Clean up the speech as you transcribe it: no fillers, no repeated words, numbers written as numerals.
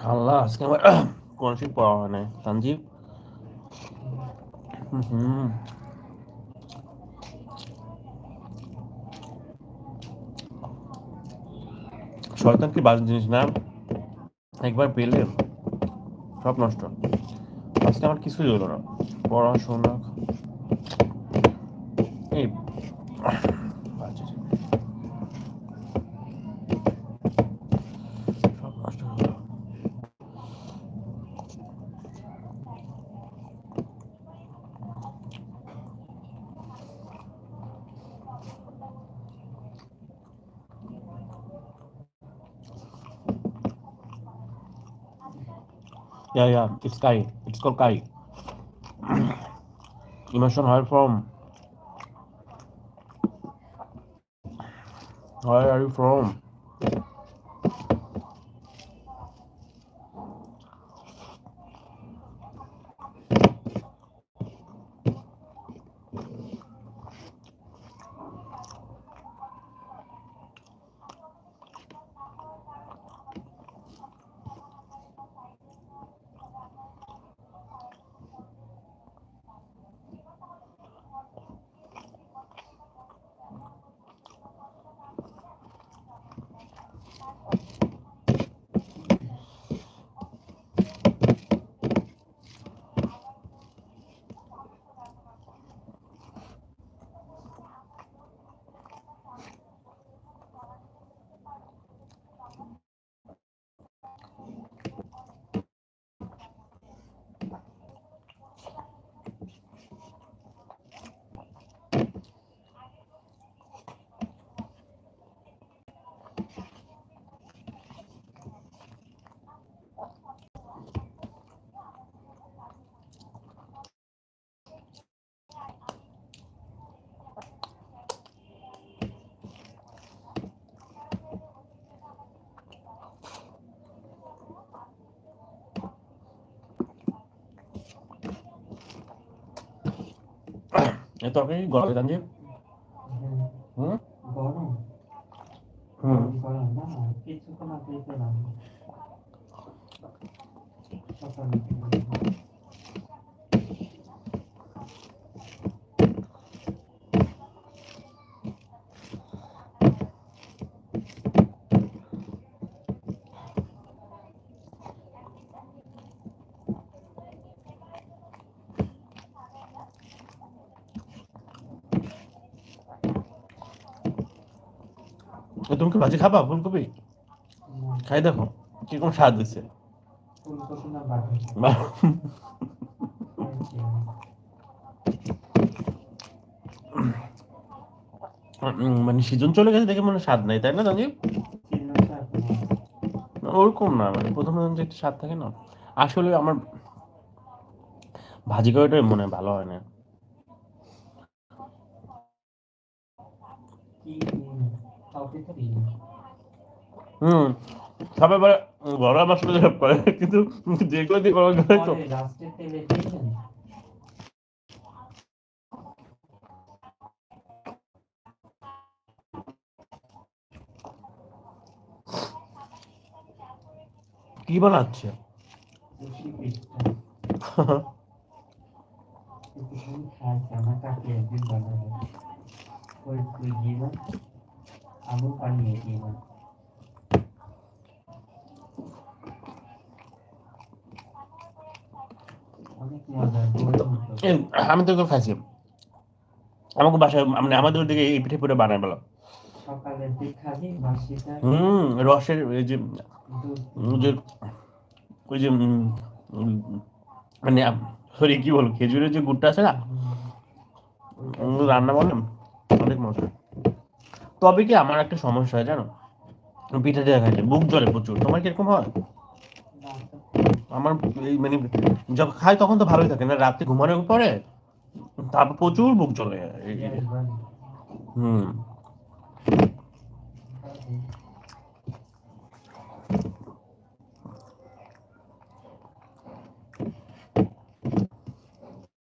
আল্লাহ, আজকে আমার কোন শীত পড়া হয় নাই তানজিব। হুম, শয়তান কি বাজে জিনিস না, একবার পেলে সব নষ্ট। আজকে আমার কিছুই হলো না, পড়াশোনা এই বাজে জিনিস, সব নষ্ট হলো। Yeah, it's Kai. It's called Kai. Emotion where from? Where are you from? এই তরকারি গরম তানজিব। হুম গরম হুম গরম না, কিছুক্ষণ আগে পেলাম সকালে পেলাম। তুমি কি ভাজি খাবা ফুলকপি? না, খাই দেখো কিরকম স্বাদ দিচ্ছে। ফুলকপি না বাঁধা খাইছি আমি। মানে সিজন চলে গেছে দেখে মনে স্বাদ নাই, তাই না তানজিব? সিজনটা এখনো আছে। ওরকম না, মানে প্রথম প্রথম যে একটা স্বাদ থাকে না, আসলে আমার ভাজি করাটাই মনে হয় ভালো হয় না। কি টপিক কি? হুম, সবাই বলে ঘরোয়া মশলা দিয়ে করে, কিন্তু যেগুলো দিয়ে করা যায় তো পরে লাস্টের তেলে দিয়েছেন। কি বানাচ্ছে? সুশি পিঠটা কিছুক্ষণ খাইছে, আমার কাকি একদিন বানাবে ফরিদপুর গিয়ে আলু পানিয়ে দিয়ে অনেক মজা, দইয়ের মতো। আমি তো এগুলো খাইছি, আমাকে বাসায় মানে আমাদের ওদিকে এই পিঠে পুরো বানায় বলো। সকালের দিক খালি বাসিটা রসের এই যে দুধ ওই যে ওই যে উম, মানে সরি কি বলবো, খেজুরের যে গুড়টা আছে না, ওইটা দিয়ে রান্না করলাম অনেক মজা। তবে কি আমার একটা সমস্যা হয় জানো, পিঠে দিয়ে খাইলে বুক জ্বলে প্রচুর। তোমার কিরকম হয়? না তো। আমার এই মানে যখন খাই তখন তো ভালোই থাকে না, রাতে ঘুমানোর পরে তারপর প্রচুর বুক জ্বলে। গ্যাস বানি হুম।